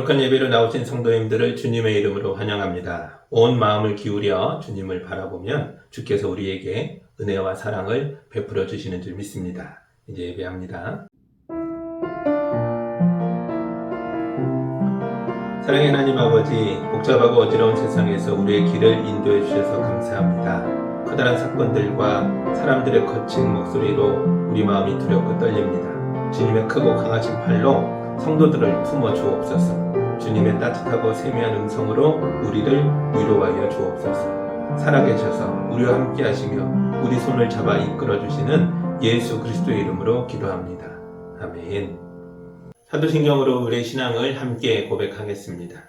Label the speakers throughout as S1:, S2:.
S1: 거룩한 예배로 나오신 성도님들을 주님의 이름으로 환영합니다. 온 마음을 기울여 주님을 바라보면 주께서 우리에게 은혜와 사랑을 베풀어 주시는 줄 믿습니다. 이제 예배합니다. 사랑의 하나님 아버지, 복잡하고 어지러운 세상에서 우리의 길을 인도해 주셔서 감사합니다. 커다란 사건들과 사람들의 거친 목소리로 우리 마음이 두렵고 떨립니다. 주님의 크고 강하신 팔로 성도들을 품어 주옵소서. 주님의 따뜻하고 세미한 음성으로 우리를 위로하여 주옵소서. 살아계셔서 우리와 함께 하시며 우리 손을 잡아 이끌어 주시는 예수 그리스도의 이름으로 기도합니다. 아멘. 사도신경으로 우리의 신앙을 함께 고백하겠습니다.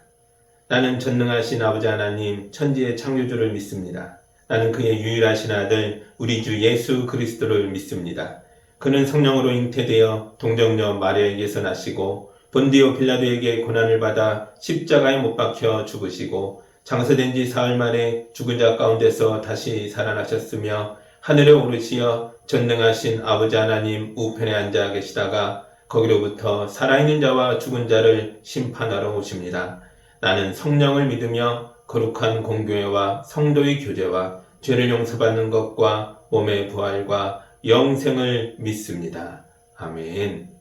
S1: 나는 전능하신 아버지 하나님 천지의 창조주를 믿습니다. 나는 그의 유일하신 아들 우리 주 예수 그리스도를 믿습니다. 그는 성령으로 잉태되어 동정녀 마리아에게서 나시고 본디오 빌라도에게 고난을 받아 십자가에 못 박혀 죽으시고 장사된 지 사흘 만에 죽은 자 가운데서 다시 살아나셨으며 하늘에 오르시어 전능하신 아버지 하나님 우편에 앉아 계시다가 거기로부터 살아있는 자와 죽은 자를 심판하러 오십니다. 나는 성령을 믿으며 거룩한 공교회와 성도의 교제와 죄를 용서받는 것과 몸의 부활과 영생을 믿습니다. 아멘.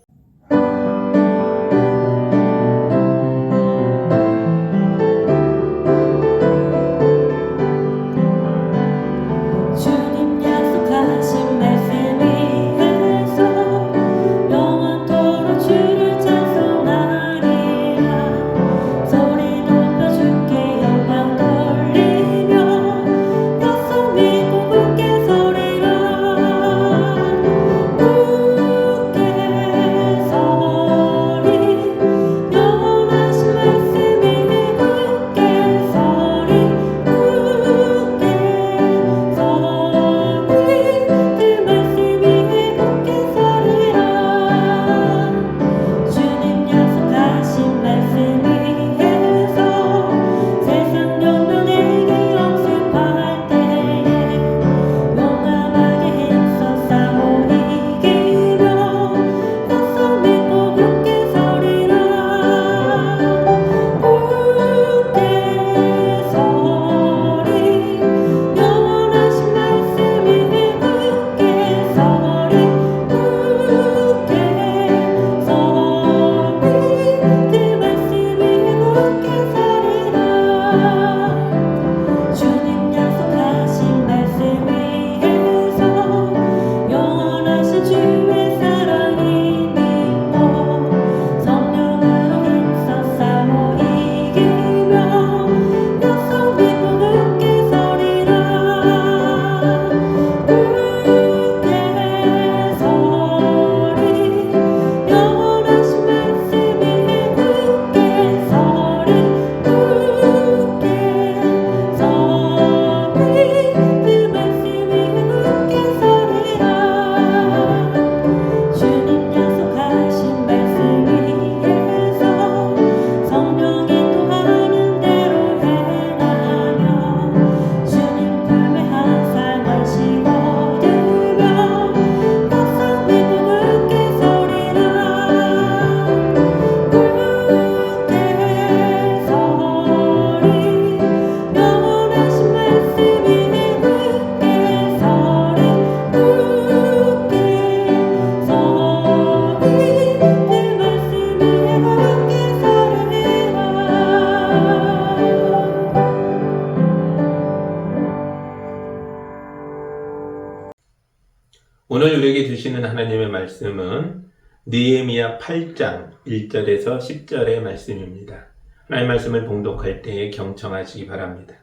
S1: 오늘 우리에게 주시는 하나님의 말씀은 느헤미야 8장 1절에서 10절의 말씀입니다. 하나님의 말씀을 봉독할 때에 경청하시기 바랍니다.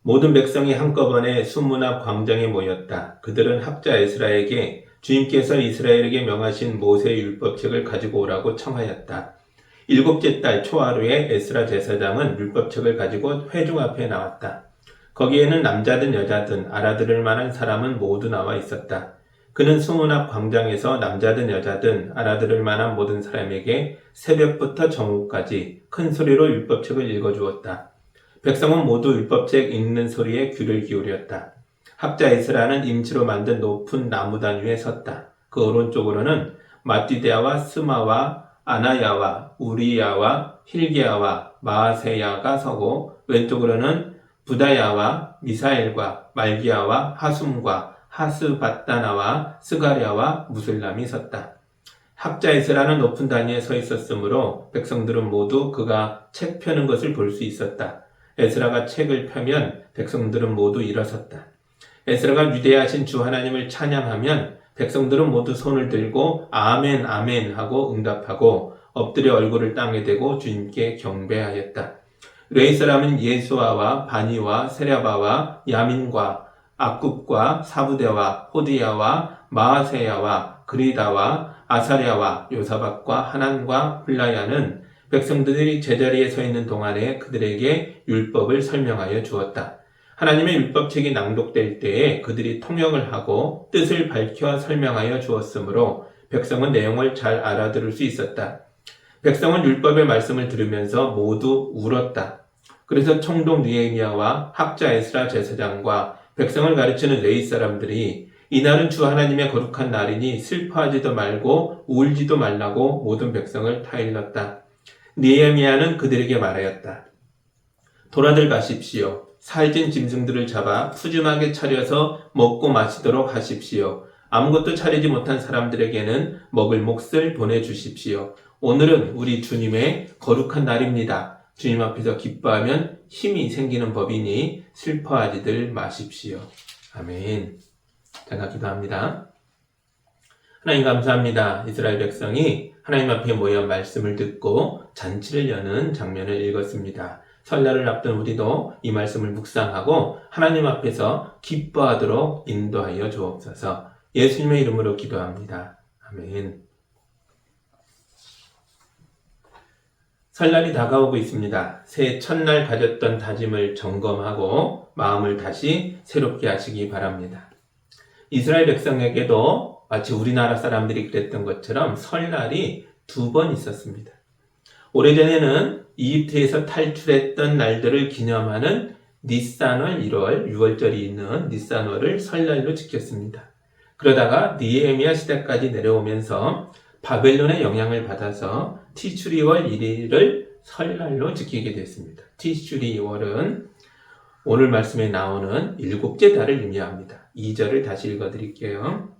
S1: 모든 백성이 한꺼번에 수문 앞 광장에 모였다. 그들은 학자 에스라에게 주님께서 이스라엘에게 명하신 모세의 율법책을 가지고 오라고 청하였다. 7째 달 초하루에 에스라 제사장은 율법책을 가지고 회중 앞에 나왔다. 거기에는 남자든 여자든 알아들을 만한 사람은 모두 나와 있었다. 그는 수문 앞 광장에서 남자든 여자든 알아들을 만한 모든 사람에게 새벽부터 정오까지 큰 소리로 율법책을 읽어주었다. 백성은 모두 율법책 읽는 소리에 귀를 기울였다. 학자 에스라는 임시로 만든 높은 나무단 위에 섰다. 그 오른쪽으로는 마띠대아와 스마와 아나야와 우리야와 힐기야와 마아세야가 서고 왼쪽으로는 부다야와 미사엘과 말기야와 하숨과 하스바다나와 스가랴와 무슬람이 섰다. 학자 에스라는 높은 단위에 서 있었으므로 백성들은 모두 그가 책 펴는 것을 볼 수 있었다. 에스라가 책을 펴면 백성들은 모두 일어섰다. 에스라가 위대하신 주 하나님을 찬양하면 백성들은 모두 손을 들고 아멘 아멘 하고 응답하고 엎드려 얼굴을 땅에 대고 주님께 경배하였다. 레위 사람은 예수아와 바니와 세랴바와 야민과 악굽과 사부대와 호디야와 마아세야와 그리다와 아사랴와 요사박과 하난과 훌라야는 백성들이 제자리에 서 있는 동안에 그들에게 율법을 설명하여 주었다. 하나님의 율법책이 낭독될 때에 그들이 통역을 하고 뜻을 밝혀 설명하여 주었으므로 백성은 내용을 잘 알아들을 수 있었다. 백성은 율법의 말씀을 들으면서 모두 울었다. 그래서 총독 느헤미야와 학자 에스라 제사장과 백성을 가르치는 레위 사람들이 이날은 주 하나님의 거룩한 날이니 슬퍼하지도 말고 울지도 말라고 모든 백성을 타일렀다. 느헤미야는 그들에게 말하였다. 돌아들 가십시오. 살찐 짐승들을 잡아 푸짐하게 차려서 먹고 마시도록 하십시오. 아무것도 차리지 못한 사람들에게는 먹을 몫을 보내주십시오. 오늘은 우리 주님의 거룩한 날입니다. 주님 앞에서 기뻐하면 힘이 생기는 법이니 슬퍼하지들 마십시오. 아멘. 제가 기도합니다. 하나님 감사합니다. 이스라엘 백성이 하나님 앞에 모여 말씀을 듣고 잔치를 여는 장면을 읽었습니다. 설날을 앞둔 우리도 이 말씀을 묵상하고 하나님 앞에서 기뻐하도록 인도하여 주옵소서. 예수님의 이름으로 기도합니다. 아멘. 설날이 다가오고 있습니다. 새해 첫날 가졌던 다짐을 점검하고 마음을 다시 새롭게 하시기 바랍니다. 이스라엘 백성에게도 마치 우리나라 사람들이 그랬던 것처럼 설날이 2번 있었습니다. 오래전에는 이집트에서 탈출했던 날들을 기념하는 니산월 1월, 6월절이 있는 니산월을 설날로 지켰습니다. 그러다가 느헤미야 시대까지 내려오면서 바벨론의 영향을 받아서 티슈리월 1일을 설날로 지키게 됐습니다. 티슈리월은 오늘 말씀에 나오는 7째 달을 의미합니다. 2절을 다시 읽어드릴게요.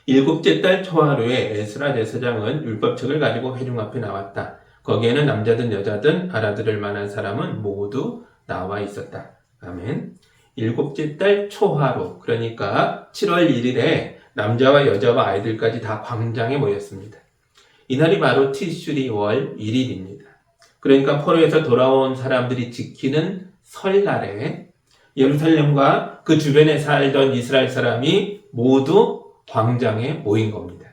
S1: 7째 달 초하루에 에스라 제사장은 율법책을 가지고 회중 앞에 나왔다. 거기에는 남자든 여자든 알아들을 만한 사람은 모두 나와 있었다. 아멘. 7째 달 초하루, 그러니까 7월 1일에 남자와 여자와 아이들까지 다 광장에 모였습니다. 이날이 바로 티슈리월 1일입니다. 그러니까 포로에서 돌아온 사람들이 지키는 설날에 예루살렘과 그 주변에 살던 이스라엘 사람이 모두 광장에 모인 겁니다.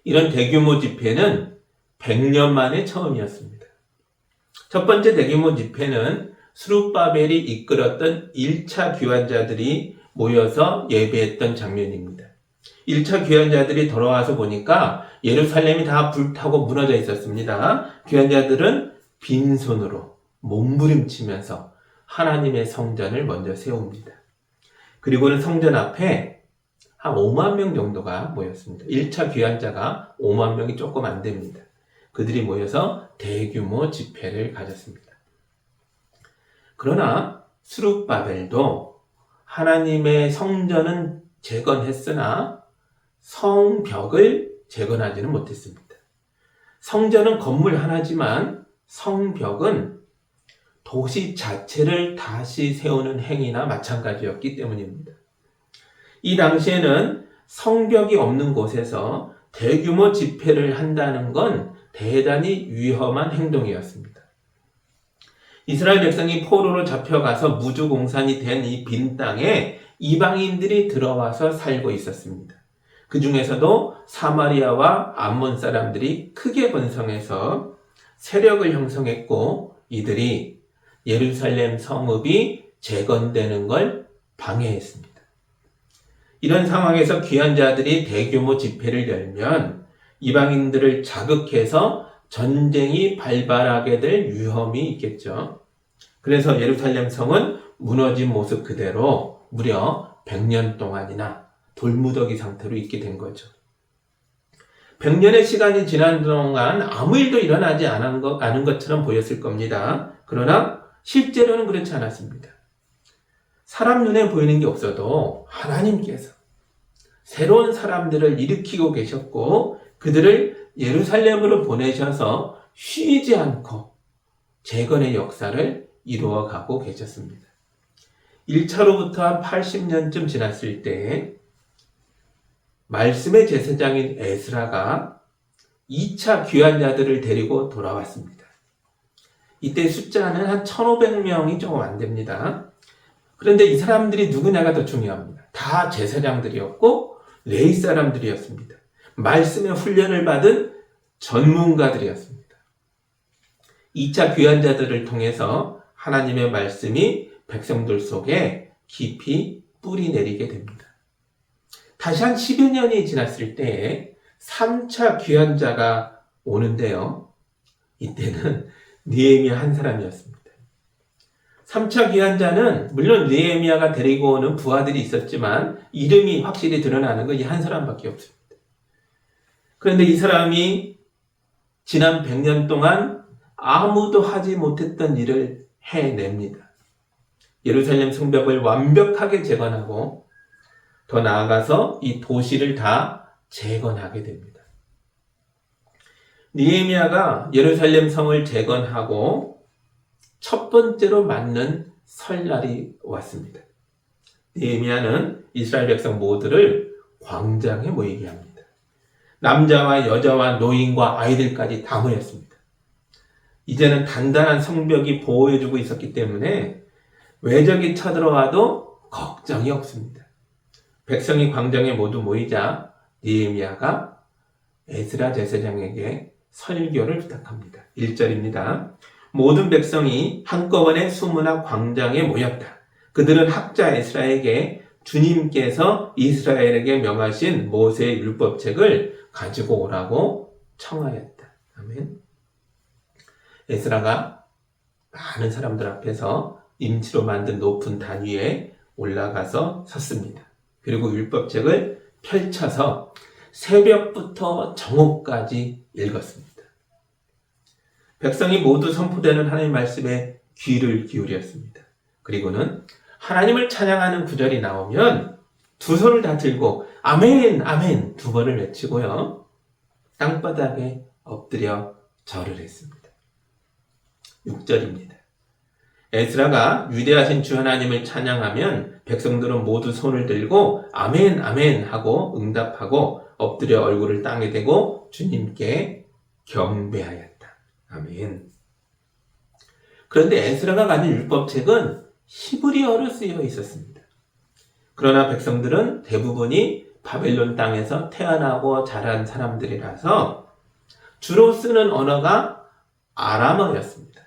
S1: 이런 대규모 집회는 100년 만에 처음이었습니다. 첫 번째 대규모 집회는 스룹바벨이 이끌었던 1차 귀환자들이 모여서 예배했던 장면입니다. 1차 귀환자들이 돌아와서 보니까 예루살렘이 다 불타고 무너져 있었습니다. 귀환자들은 빈손으로 몸부림치면서 하나님의 성전을 먼저 세웁니다. 그리고는 성전 앞에 한 5만 명 정도가 모였습니다. 1차 귀환자가 5만 명이 조금 안 됩니다. 그들이 모여서 대규모 집회를 가졌습니다. 그러나 스룹바벨도 하나님의 성전은 재건했으나 성벽을 재건하지는 못했습니다. 성전은 건물 하나지만 성벽은 도시 자체를 다시 세우는 행위나 마찬가지였기 때문입니다. 이 당시에는 성벽이 없는 곳에서 대규모 집회를 한다는 건 대단히 위험한 행동이었습니다. 이스라엘 백성이 포로로 잡혀가서 무주공산이 된 이 빈 땅에 이방인들이 들어와서 살고 있었습니다. 그 중에서도 사마리아와 암몬 사람들이 크게 번성해서 세력을 형성했고 이들이 예루살렘 성읍이 재건되는 걸 방해했습니다. 이런 상황에서 귀환자들이 대규모 집회를 열면 이방인들을 자극해서 전쟁이 발발하게 될 위험이 있겠죠. 그래서 예루살렘 성은 무너진 모습 그대로 무려 100년 동안이나 돌무더기 상태로 있게 된 거죠. 100년의 시간이 지난 동안 아무 일도 일어나지 않은 것처럼 보였을 겁니다. 그러나 실제로는 그렇지 않았습니다. 사람 눈에 보이는 게 없어도 하나님께서 새로운 사람들을 일으키고 계셨고 그들을 예루살렘으로 보내셔서 쉬지 않고 재건의 역사를 이루어가고 계셨습니다. 1차로부터 한 80년쯤 지났을 때 말씀의 제사장인 에스라가 2차 귀환자들을 데리고 돌아왔습니다. 이때 숫자는 한 1500명이 조금 안 됩니다. 그런데 이 사람들이 누구냐가 더 중요합니다. 다 제사장들이었고 레위 사람들이었습니다. 말씀의 훈련을 받은 전문가들이었습니다. 2차 귀환자들을 통해서 하나님의 말씀이 백성들 속에 깊이 뿌리 내리게 됩니다. 다시 한 10여 년이 지났을 때 3차 귀환자가 오는데요. 이때는 느헤미야 한 사람이었습니다. 3차 귀환자는 물론 느헤미야가 데리고 오는 부하들이 있었지만 이름이 확실히 드러나는 건 이 한 사람밖에 없습니다. 그런데 이 사람이 지난 100년 동안 아무도 하지 못했던 일을 해냅니다. 예루살렘 성벽을 완벽하게 재건하고 더 나아가서 이 도시를 다 재건하게 됩니다. 느헤미야가 예루살렘 성을 재건하고 첫 번째로 맞는 설날이 왔습니다. 느헤미야는 이스라엘 백성 모두를 광장에 모이게 합니다. 남자와 여자와 노인과 아이들까지 다 모였습니다. 이제는 단단한 성벽이 보호해주고 있었기 때문에 외적이 쳐들어와도 걱정이 없습니다. 백성이 광장에 모두 모이자 느헤미야가 에스라 제사장에게 설교를 부탁합니다. 1절입니다. 모든 백성이 한꺼번에 수문학 광장에 모였다. 그들은 학자 에스라에게 주님께서 이스라엘에게 명하신 모세의 율법책을 가지고 오라고 청하였다. 아멘. 에스라가 많은 사람들 앞에서 임시로 만든 높은 단 위에 올라가서 섰습니다. 그리고 율법책을 펼쳐서 새벽부터 정오까지 읽었습니다. 백성이 모두 선포되는 하나님의 말씀에 귀를 기울였습니다. 그리고는 하나님을 찬양하는 구절이 나오면 두 손을 다 들고 아멘, 아멘 두 번을 외치고요. 땅바닥에 엎드려 절을 했습니다. 6절입니다. 에스라가 위대하신 주 하나님을 찬양하면 백성들은 모두 손을 들고 아멘, 아멘 하고 응답하고 엎드려 얼굴을 땅에 대고 주님께 경배하였다. 아멘. 그런데 에스라가 가진 율법책은 히브리어로 쓰여 있었습니다. 그러나 백성들은 대부분이 바벨론 땅에서 태어나고 자란 사람들이라서 주로 쓰는 언어가 아람어였습니다.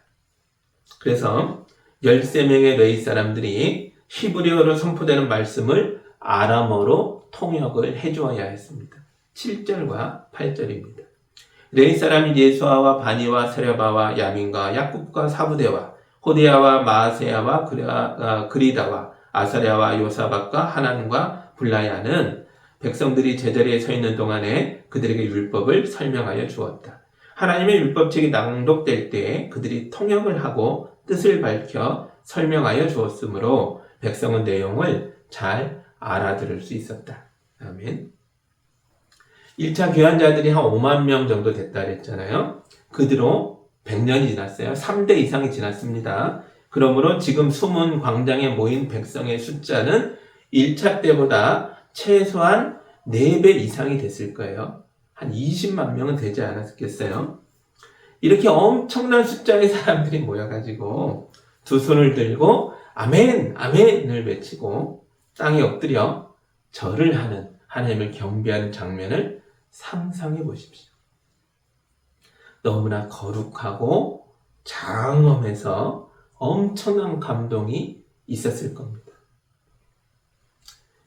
S1: 그래서 13명의 레위 사람들이 히브리어로 선포되는 말씀을 아람어로 통역을 해주어야 했습니다. 7절과 8절입니다. 레위 사람이 예수아와 바니와 세레바와 야민과 야굽과 사부대와 호디야와 마아세야와 그리다와 아사랴와 요사박과 하난과 블라야는 백성들이 제자리에 서 있는 동안에 그들에게 율법을 설명하여 주었다. 하나님의 율법책이 낭독될 때 그들이 통역을 하고 뜻을 밝혀 설명하여 주었으므로 백성은 내용을 잘 알아들을 수 있었다. 아멘. 1차 귀환자들이 한 5만 명 정도 됐다 그랬잖아요. 그 뒤로 100년이 지났어요. 3대 이상이 지났습니다. 그러므로 지금 수문 광장에 모인 백성의 숫자는 1차 때보다 최소한 4배 이상이 됐을 거예요. 한 20만 명은 되지 않았겠어요? 이렇게 엄청난 숫자의 사람들이 모여가지고 두 손을 들고 아멘, 아멘을 외치고 땅에 엎드려 절을 하는 하나님을 경배하는 장면을 상상해 보십시오. 너무나 거룩하고 장엄해서 엄청난 감동이 있었을 겁니다.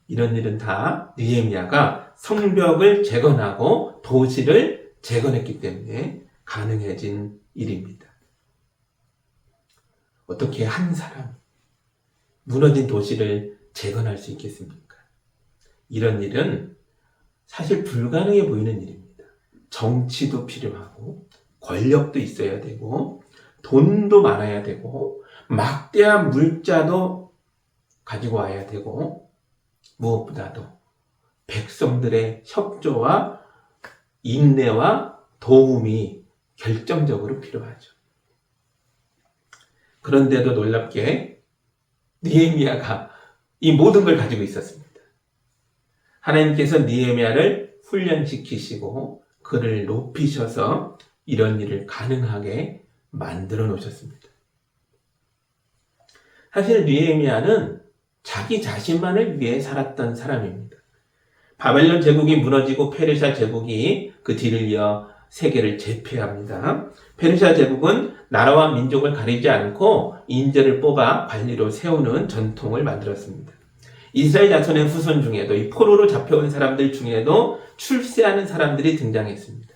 S1: 이런 일은 다 느헤미야가 성벽을 재건하고 도시를 재건했기 때문에 가능해진 일입니다. 어떻게 한 사람 무너진 도시를 재건할 수 있겠습니까? 이런 일은 사실 불가능해 보이는 일입니다. 정치도 필요하고 권력도 있어야 되고 돈도 많아야 되고 막대한 물자도 가지고 와야 되고 무엇보다도 백성들의 협조와 인내와 도움이 결정적으로 필요하죠. 그런데도 놀랍게 느헤미야가 이 모든 걸 가지고 있었습니다. 하나님께서 느헤미야를 훈련시키시고 그를 높이셔서 이런 일을 가능하게 만들어 놓으셨습니다. 사실 느헤미야는 자기 자신만을 위해 살았던 사람입니다. 바벨론 제국이 무너지고 페르시아 제국이 그 뒤를 이어 세계를 제패합니다. 페르시아 제국은 나라와 민족을 가리지 않고 인재를 뽑아 관리로 세우는 전통을 만들었습니다. 이스라엘 자손의 후손 중에도 이 포로로 잡혀온 사람들 중에도 출세하는 사람들이 등장했습니다.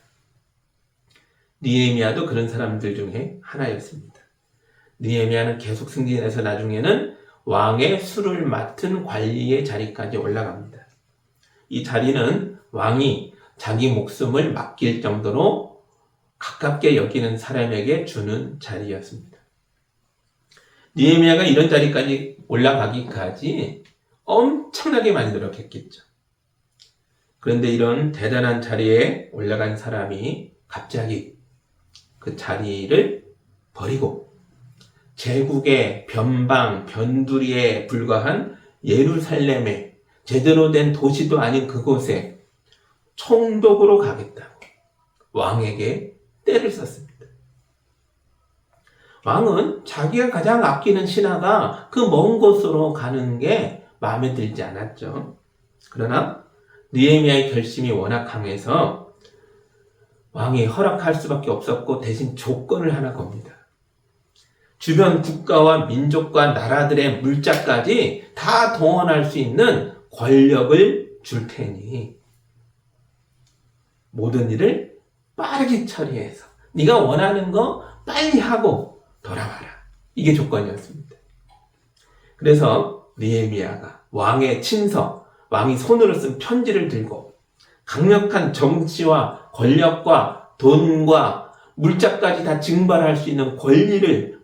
S1: 느헤미야도 그런 사람들 중에 하나였습니다. 느헤미야는 계속 승진해서 나중에는 왕의 술을 맡은 관리의 자리까지 올라갑니다. 이 자리는 왕이 자기 목숨을 맡길 정도로 가깝게 여기는 사람에게 주는 자리였습니다. 느헤미야가 이런 자리까지 올라가기까지 엄청나게 많이 노력했겠죠. 그런데 이런 대단한 자리에 올라간 사람이 갑자기 그 자리를 버리고 제국의 변방, 변두리에 불과한 예루살렘에 제대로 된 도시도 아닌 그곳에 총독으로 가겠다고 왕에게 때를 썼습니다. 왕은 자기가 가장 아끼는 신하가 그 먼 곳으로 가는 게 마음에 들지 않았죠. 그러나 느헤미야의 결심이 워낙 강해서 왕이 허락할 수밖에 없었고 대신 조건을 하나 겁니다. 주변 국가와 민족과 나라들의 물자까지 다 동원할 수 있는 권력을 줄 테니 모든 일을 빠르게 처리해서 네가 원하는 거 빨리 하고 돌아와라. 이게 조건이었습니다. 그래서 느헤미야가 왕의 친서, 왕이 손으로 쓴 편지를 들고 강력한 정치와 권력과 돈과 물자까지 다 징발할 수 있는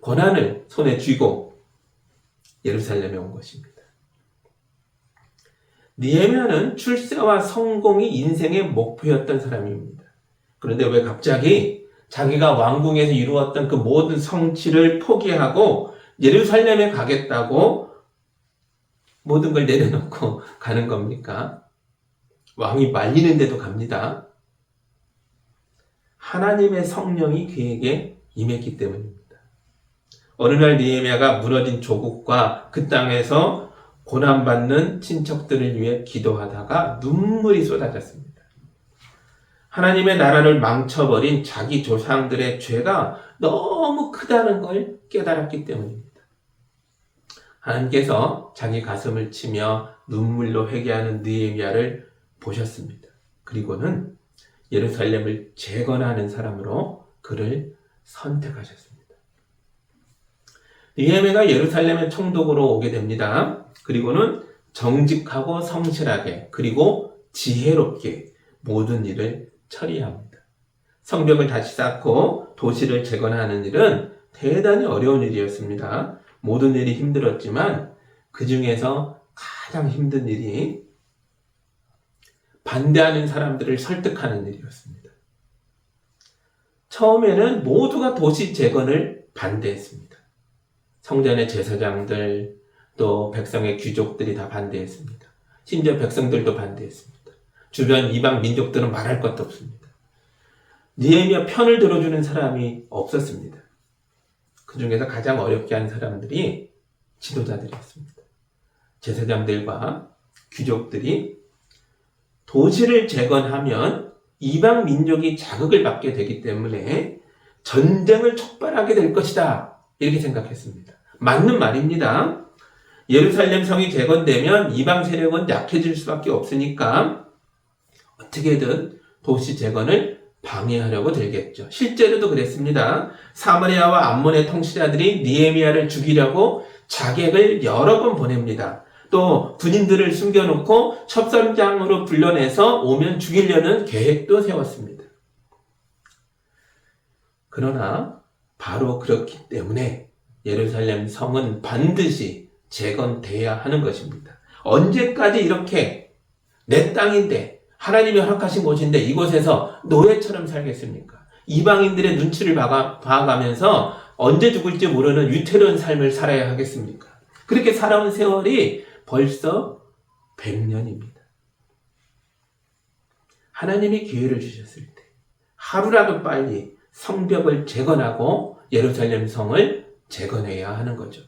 S1: 권한을 손에 쥐고 예루살렘에 온 것입니다. 느헤미야는 출세와 성공이 인생의 목표였던 사람입니다. 그런데 왜 갑자기 자기가 왕궁에서 이루었던 그 모든 성취를 포기하고 예루살렘에 가겠다고 모든 걸 내려놓고 가는 겁니까? 왕이 말리는데도 갑니다. 하나님의 성령이 그에게 임했기 때문입니다. 어느 날 느헤미야가 무너진 조국과 그 땅에서 고난받는 친척들을 위해 기도하다가 눈물이 쏟아졌습니다. 하나님의 나라를 망쳐버린 자기 조상들의 죄가 너무 크다는 걸 깨달았기 때문입니다. 하나님께서 자기 가슴을 치며 눈물로 회개하는 느헤미야를 보셨습니다. 그리고는 예루살렘을 재건하는 사람으로 그를 선택하셨습니다. 느헤미야가 예루살렘의 총독으로 오게 됩니다. 그리고는 정직하고 성실하게 그리고 지혜롭게 모든 일을 처리합니다. 성벽을 다시 쌓고 도시를 재건하는 일은 대단히 어려운 일이었습니다. 모든 일이 힘들었지만 그 중에서 가장 힘든 일이 반대하는 사람들을 설득하는 일이었습니다. 처음에는 모두가 도시 재건을 반대했습니다. 성전의 제사장들, 또 백성의 귀족들이 다 반대했습니다. 심지어 백성들도 반대했습니다. 주변 이방 민족들은 말할 것도 없습니다. 느헤미야 편을 들어주는 사람이 없었습니다. 그 중에서 가장 어렵게 한 사람들이 지도자들이었습니다. 제사장들과 귀족들이 도시를 재건하면 이방 민족이 자극을 받게 되기 때문에 전쟁을 촉발하게 될 것이다. 이렇게 생각했습니다. 맞는 말입니다. 예루살렘 성이 재건되면 이방 세력은 약해질 수밖에 없으니까 어떻게든 도시 재건을 방해하려고 들겠죠. 실제로도 그랬습니다. 사마리아와 암몬의 통치자들이 느헤미야를 죽이려고 자객을 여러 번 보냅니다. 또 군인들을 숨겨놓고 첩선장으로 불러내서 오면 죽이려는 계획도 세웠습니다. 그러나 바로 그렇기 때문에 예루살렘 성은 반드시 재건돼야 하는 것입니다. 언제까지 이렇게 내 땅인데 하나님이 허락하신 곳인데 이곳에서 노예처럼 살겠습니까? 이방인들의 눈치를 봐가면서 언제 죽을지 모르는 위태로운 삶을 살아야 하겠습니까? 그렇게 살아온 세월이 벌써 100년입니다. 하나님이 기회를 주셨을 때 하루라도 빨리 성벽을 재건하고 예루살렘 성을 재건해야 하는 거죠.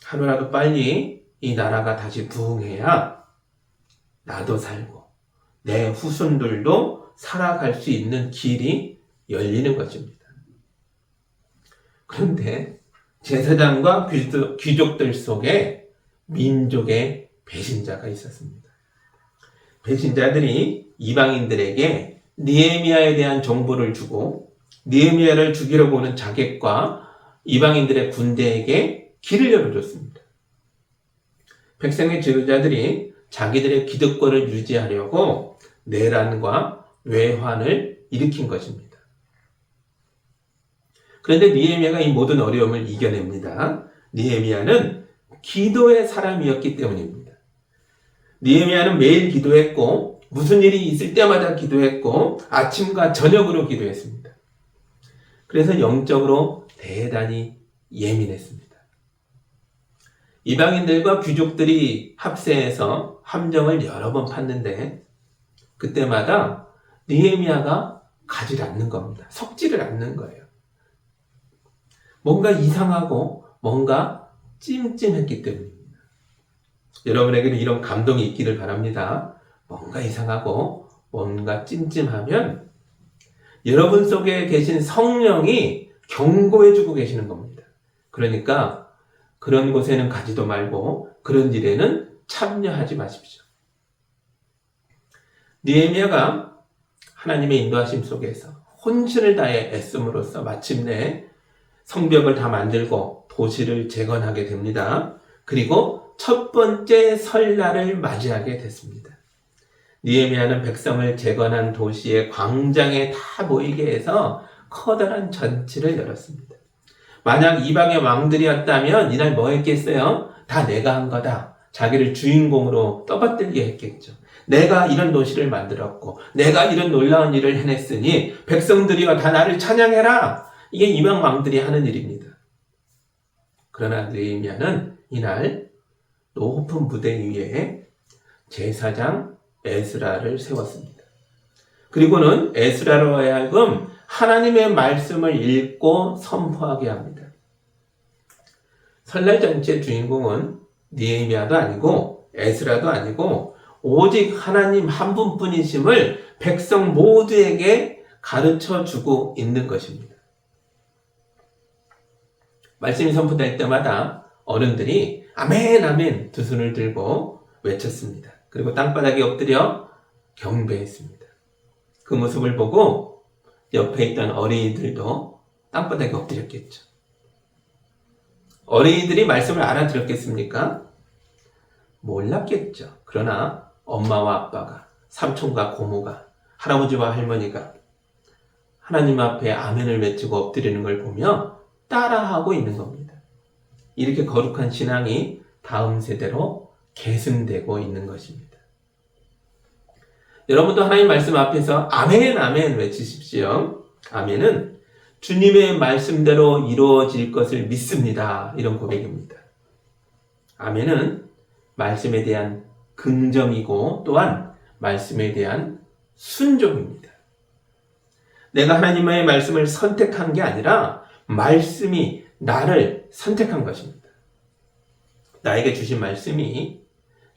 S1: 하루라도 빨리 이 나라가 다시 부흥해야 나도 살고 내 후손들도 살아갈 수 있는 길이 열리는 것입니다. 그런데 제사장과 귀족들 속에 민족의 배신자가 있었습니다. 배신자들이 이방인들에게 느헤미야에 대한 정보를 주고 느헤미야를 죽이려고 오는 자객과 이방인들의 군대에게 길을 열어줬습니다. 백성의 지도자들이 자기들의 기득권을 유지하려고 내란과 외환을 일으킨 것입니다. 그런데 느헤미야가 이 모든 어려움을 이겨냅니다. 느헤미야는 기도의 사람이었기 때문입니다. 느헤미야는 매일 기도했고 무슨 일이 있을 때마다 기도했고 아침과 저녁으로 기도했습니다. 그래서 영적으로 대단히 예민했습니다. 이방인들과 귀족들이 합세해서 함정을 여러 번 팠는데 그때마다 느헤미야가 가지 않는 겁니다. 석지를 않는 거예요. 뭔가 이상하고 뭔가 찜찜했기 때문입니다. 여러분에게는 이런 감동이 있기를 바랍니다. 뭔가 이상하고 뭔가 찜찜하면 여러분 속에 계신 성령이 경고해주고 계시는 겁니다. 그러니까 그런 곳에는 가지도 말고 그런 일에는 참여하지 마십시오. 느헤미야가 하나님의 인도하심 속에서 혼신을 다해 애씀으로써 마침내 성벽을 다 만들고 도시를 재건하게 됩니다. 그리고 첫 번째 설날을 맞이하게 됐습니다. 느헤미야는 백성을 재건한 도시의 광장에 다 모이게 해서 커다란 잔치를 열었습니다. 만약 이방의 왕들이었다면 이날 뭐 했겠어요? 다 내가 한 거다. 자기를 주인공으로 떠받들게 했겠죠. 내가 이런 도시를 만들었고 내가 이런 놀라운 일을 해냈으니 백성들이여 다 나를 찬양해라. 이게 이방 왕들이 하는 일입니다. 그러나 느헤미야는 이날 높은 무대 위에 제사장 에스라를 세웠습니다. 그리고는 에스라로 하여금 하나님의 말씀을 읽고 선포하게 합니다. 설날 잔치의 주인공은 느헤미야도 아니고 에스라도 아니고 오직 하나님 한 분뿐이심을 백성 모두에게 가르쳐주고 있는 것입니다. 말씀이 선포될 때마다 어른들이 아멘 아멘 두 손을 들고 외쳤습니다. 그리고 땅바닥에 엎드려 경배했습니다. 그 모습을 보고 옆에 있던 어린이들도 땅바닥에 엎드렸겠죠. 어린이들이 말씀을 알아들었겠습니까? 몰랐겠죠. 그러나 엄마와 아빠가, 삼촌과 고모가, 할아버지와 할머니가 하나님 앞에 아멘을 외치고 엎드리는 걸 보며 따라하고 있는 겁니다. 이렇게 거룩한 신앙이 다음 세대로 계승되고 있는 것입니다. 여러분도 하나님 말씀 앞에서 아멘 아멘 외치십시오. 아멘은 주님의 말씀대로 이루어질 것을 믿습니다. 이런 고백입니다. 아멘은 말씀에 대한 긍정이고 또한 말씀에 대한 순종입니다. 내가 하나님의 말씀을 선택한 게 아니라 말씀이 나를 선택한 것입니다. 나에게 주신 말씀이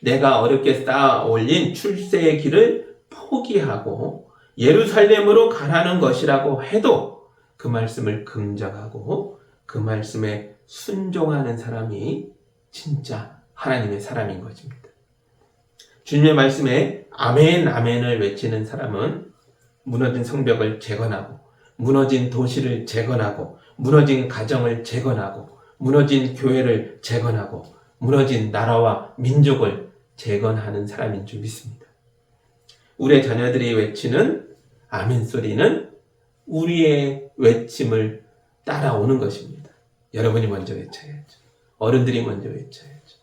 S1: 내가 어렵게 쌓아 올린 출세의 길을 포기하고 예루살렘으로 가라는 것이라고 해도 그 말씀을 긍정하고 그 말씀에 순종하는 사람이 진짜 하나님의 사람인 것입니다. 주님의 말씀에 아멘 아멘을 외치는 사람은 무너진 성벽을 재건하고 무너진 도시를 재건하고 무너진 가정을 재건하고 무너진 교회를 재건하고 무너진 나라와 민족을 재건하는 사람인 줄 믿습니다. 우리의 자녀들이 외치는 아멘 소리는 우리의 외침을 따라오는 것입니다. 여러분이 먼저 외쳐야죠. 어른들이 먼저 외쳐야죠.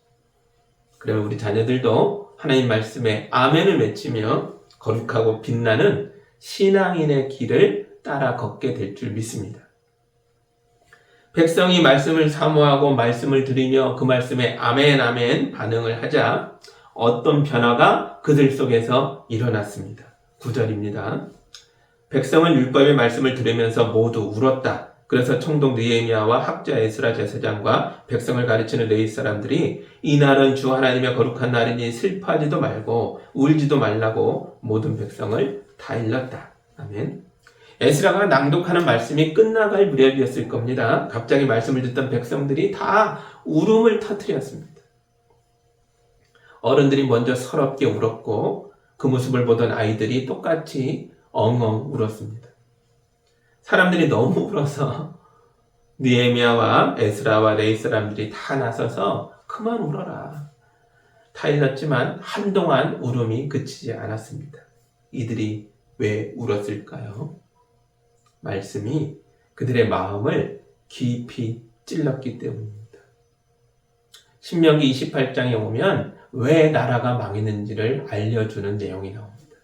S1: 그러면 우리 자녀들도 하나님 말씀에 아멘을 외치며 거룩하고 빛나는 신앙인의 길을 따라 걷게 될 줄 믿습니다. 백성이 말씀을 사모하고 말씀을 들으며 그 말씀에 아멘 아멘 반응을 하자 어떤 변화가 그들 속에서 일어났습니다. 9절입니다. 백성은 율법의 말씀을 들으면서 모두 울었다. 그래서 총독 느헤미야와 학자 에스라 제사장과 백성을 가르치는 레위 사람들이 이 날은 주 하나님의 거룩한 날이니 슬퍼하지도 말고 울지도 말라고 모든 백성을 다 일렀다. 아멘. 에스라가 낭독하는 말씀이 끝나갈 무렵이었을 겁니다. 갑자기 말씀을 듣던 백성들이 다 울음을 터뜨렸습니다. 어른들이 먼저 서럽게 울었고 그 모습을 보던 아이들이 똑같이 엉엉 울었습니다. 사람들이 너무 울어서 느헤미야와 에스라와 레위 사람들이 다 나서서 그만 울어라. 다 일렀지만 한동안 울음이 그치지 않았습니다. 이들이 왜 울었을까요? 말씀이 그들의 마음을 깊이 찔렀기 때문입니다. 신명기 28장에 오면 왜 나라가 망했는지를 알려주는 내용이 나옵니다.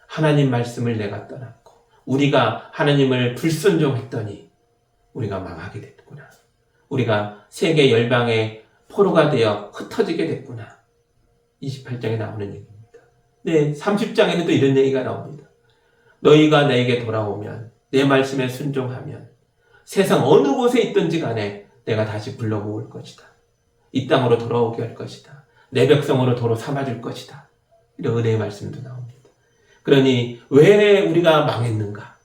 S1: 하나님 말씀을 내가 떠났고 우리가 하나님을 불순종했더니 우리가 망하게 됐구나. 우리가 세계 열방의 포로가 되어 흩어지게 됐구나. 28장에 나오는 얘기입니다. 네, 30장에는 또 이런 얘기가 나옵니다. 너희가 내게 돌아오면 내 말씀에 순종하면 세상 어느 곳에 있든지 간에 내가 다시 불러 모을 것이다. 이 땅으로 돌아오게 할 것이다. 내 백성으로 도로 삼아줄 것이다. 이런 은혜의 말씀도 나옵니다. 그러니 왜 우리가 망했는가?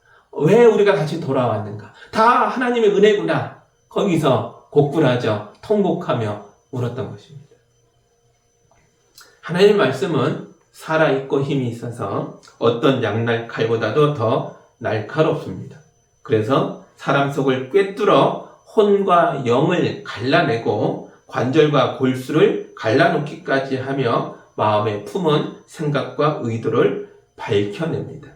S1: 왜 우리가 다시 돌아왔는가? 다 하나님의 은혜구나. 거기서 곡굴하죠. 통곡하며 울었던 것입니다. 하나님의 말씀은 살아있고 힘이 있어서 어떤 양날 칼보다도 더 날카롭습니다. 그래서 사람 속을 꿰뚫어 혼과 영을 갈라내고 관절과 골수를 갈라놓기까지 하며 마음에 품은 생각과 의도를 밝혀냅니다.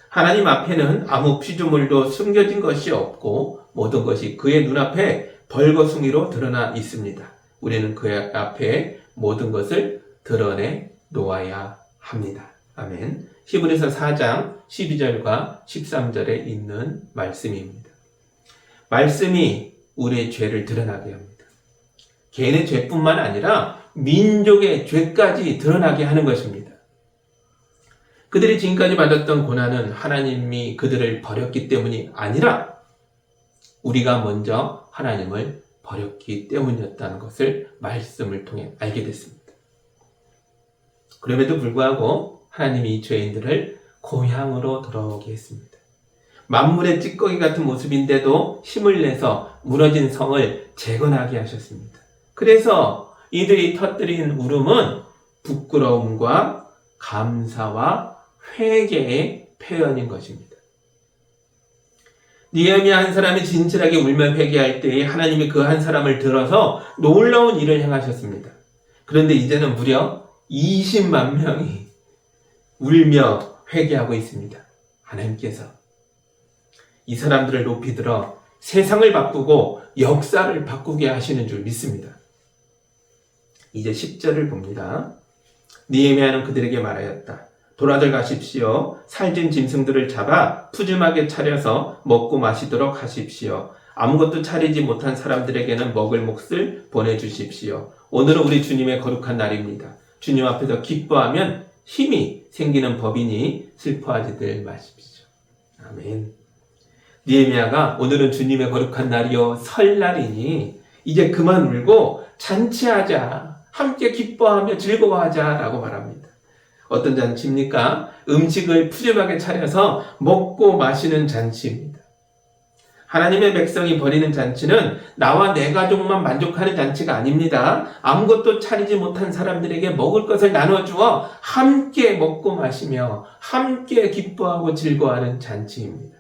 S1: 하나님 앞에는 아무 피조물도 숨겨진 것이 없고 모든 것이 그의 눈앞에 벌거숭이로 드러나 있습니다. 우리는 그의 앞에 모든 것을 드러내 놓아야 합니다. 아멘. 히브리서 4장 12절과 13절에 있는 말씀입니다. 말씀이 우리의 죄를 드러나게 합니다. 개인의 죄뿐만 아니라 민족의 죄까지 드러나게 하는 것입니다. 그들이 지금까지 받았던 고난은 하나님이 그들을 버렸기 때문이 아니라 우리가 먼저 하나님을 버렸기 때문이었다는 것을 말씀을 통해 알게 됐습니다. 그럼에도 불구하고 하나님이 이 죄인들을 고향으로 돌아오게 했습니다. 만물의 찌꺼기 같은 모습인데도 힘을 내서 무너진 성을 재건하게 하셨습니다. 그래서 이들이 터뜨린 울음은 부끄러움과 감사와 회개의 표현인 것입니다. 느헤미야 한 사람이 진실하게 울며 회개할 때에 하나님이 그 한 사람을 들어서 놀라운 일을 행하셨습니다. 그런데 이제는 무려 20만 명이 울며 회개하고 있습니다. 하나님께서 이 사람들을 높이 들어 세상을 바꾸고 역사를 바꾸게 하시는 줄 믿습니다. 이제 10절을 봅니다. 느헤미야는 그들에게 말하였다. 돌아들 가십시오. 살찐 짐승들을 잡아 푸짐하게 차려서 먹고 마시도록 하십시오. 아무것도 차리지 못한 사람들에게는 먹을 몫을 보내주십시오. 오늘은 우리 주님의 거룩한 날입니다. 주님 앞에서 기뻐하면 힘이 생기는 법이니 슬퍼하지들 마십시오. 아멘. 느헤미야가 오늘은 주님의 거룩한 날이요 설날이니 이제 그만 울고 잔치하자. 함께 기뻐하며 즐거워하자 라고 말합니다. 어떤 잔치입니까? 음식을 푸짐하게 차려서 먹고 마시는 잔치입니다. 하나님의 백성이 벌이는 잔치는 나와 내 가족만 만족하는 잔치가 아닙니다. 아무것도 차리지 못한 사람들에게 먹을 것을 나눠주어 함께 먹고 마시며 함께 기뻐하고 즐거워하는 잔치입니다.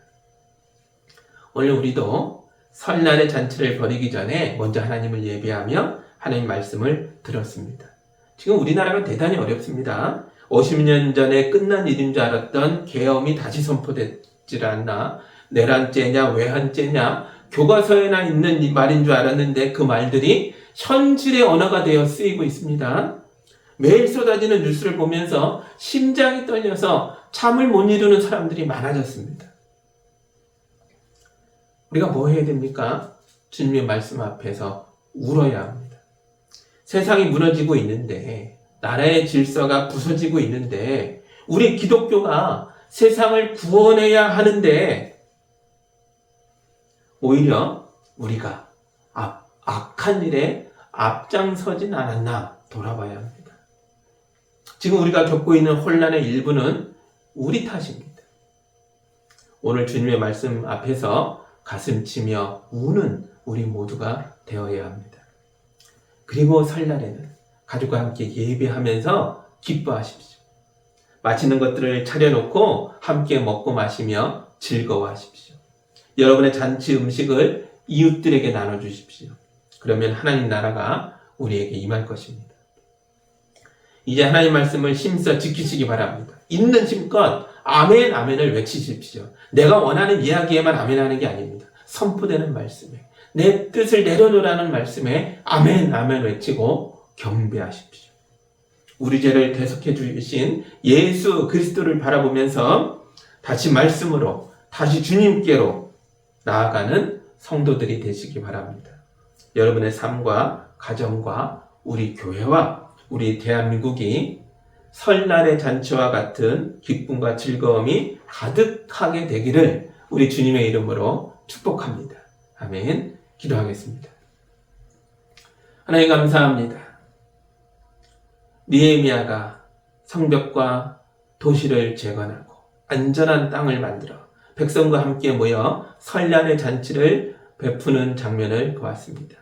S1: 오늘 우리도 설날의 잔치를 벌이기 전에 먼저 하나님을 예배하며 하나님 말씀을 들었습니다. 지금 우리나라가 대단히 어렵습니다. 50년 전에 끝난 일인 줄 알았던 계엄이 다시 선포되질 않나 내란죄냐 외환죄냐 교과서에나 있는 이 말인 줄 알았는데 그 말들이 현실의 언어가 되어 쓰이고 있습니다. 매일 쏟아지는 뉴스를 보면서 심장이 떨려서 잠을 못 이루는 사람들이 많아졌습니다. 우리가 뭐 해야 됩니까? 주님의 말씀 앞에서 울어야 합니다. 세상이 무너지고 있는데, 나라의 질서가 부서지고 있는데, 우리 기독교가 세상을 구원해야 하는데, 오히려 우리가 악한 일에 앞장서진 않았나 돌아봐야 합니다. 지금 우리가 겪고 있는 혼란의 일부는 우리 탓입니다. 오늘 주님의 말씀 앞에서 가슴 치며 우는 우리 모두가 되어야 합니다. 그리고 설날에는 가족과 함께 예배하면서 기뻐하십시오. 맛있는 것들을 차려놓고 함께 먹고 마시며 즐거워하십시오. 여러분의 잔치 음식을 이웃들에게 나눠주십시오. 그러면 하나님 나라가 우리에게 임할 것입니다. 이제 하나님 말씀을 힘써 지키시기 바랍니다. 있는 힘껏 아멘 아멘을 외치십시오. 내가 원하는 이야기에만 아멘하는 게 아닙니다. 선포되는 말씀에, 내 뜻을 내려놓으라는 말씀에 아멘 아멘 외치고 경배하십시오. 우리 죄를 대속해 주신 예수 그리스도를 바라보면서 다시 말씀으로, 다시 주님께로 나아가는 성도들이 되시기 바랍니다. 여러분의 삶과 가정과 우리 교회와 우리 대한민국이 설날의 잔치와 같은 기쁨과 즐거움이 가득하게 되기를 우리 주님의 이름으로 축복합니다. 아멘. 기도하겠습니다. 하나님 감사합니다. 느헤미야가 성벽과 도시를 재건하고 안전한 땅을 만들어 백성과 함께 모여 설날의 잔치를 베푸는 장면을 보았습니다.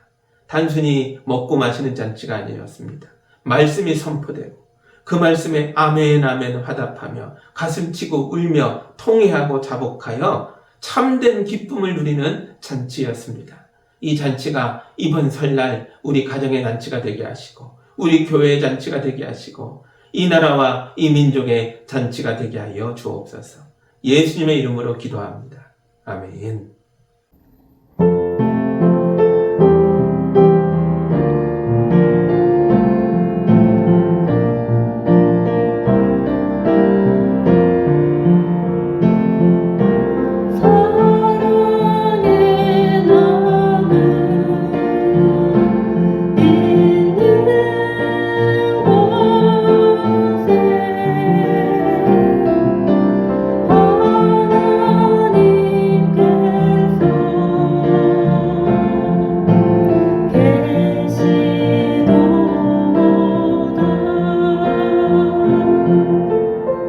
S1: 단순히 먹고 마시는 잔치가 아니었습니다. 말씀이 선포되고 그 말씀에 아멘 아멘 화답하며 가슴치고 울며 통회하고 자복하여 참된 기쁨을 누리는 잔치였습니다. 이 잔치가 이번 설날 우리 가정의 잔치가 되게 하시고 우리 교회의 잔치가 되게 하시고 이 나라와 이 민족의 잔치가 되게 하여 주옵소서. 예수님의 이름으로 기도합니다. 아멘.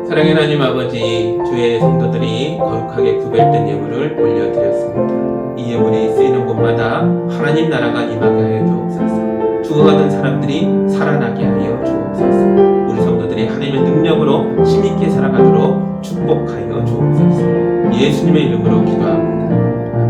S1: 사랑의 하나님 아버지, 주의 성도들이 거룩하게 구별된 예물을 올려드렸습니다. 이 예물이 쓰이는 곳마다 하나님 나라가 임하게 하여 주옵소서. 죽어가던 사람들이 살아나게 하여 주옵소서. 우리 성도들이 하나님의 능력으로 힘있게 살아가도록 축복하여 주옵소서. 예수님의 이름으로 기도합니다. 아멘.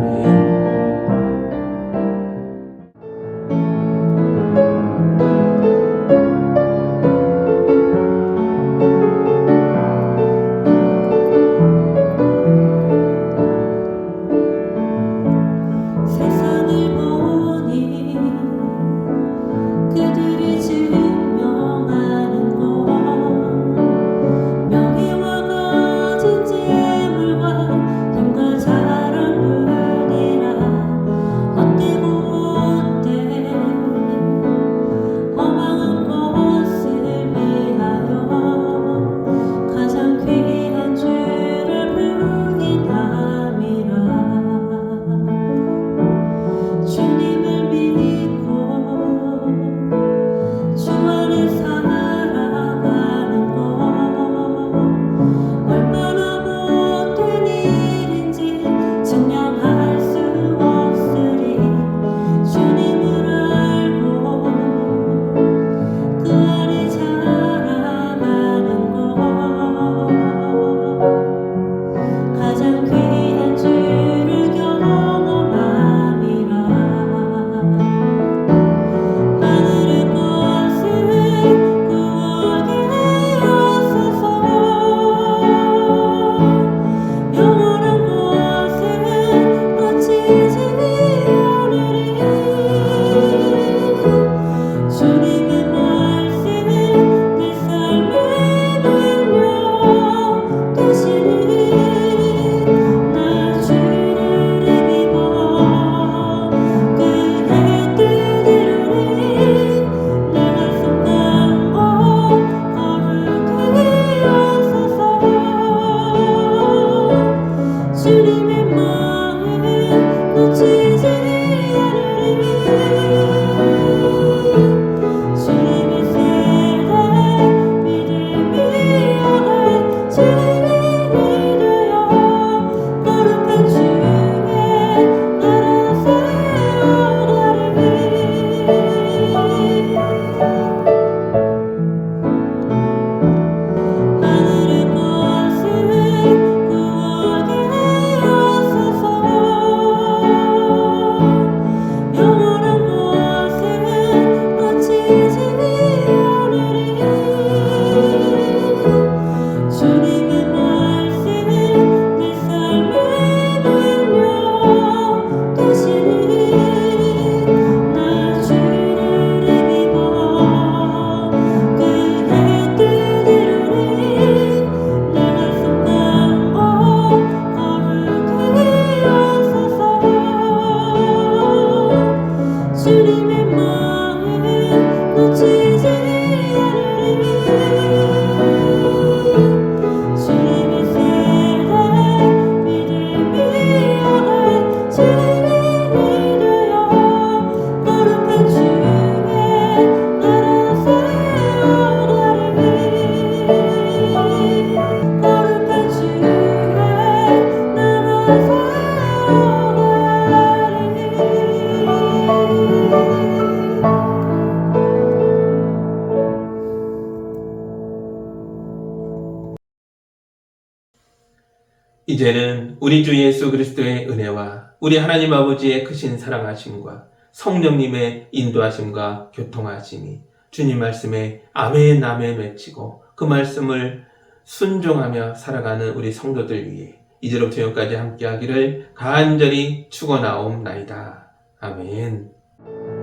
S1: 이제는 우리 주 예수 그리스도의 은혜와 우리 하나님 아버지의 크신 사랑하심과 성령님의 인도하심과 교통하심이 주님 말씀에 아멘 아멘 외치고 그 말씀을 순종하며 살아가는 우리 성도들 위해 이제로부터 영까지 함께하기를 간절히 축원하옵나이다. 아멘.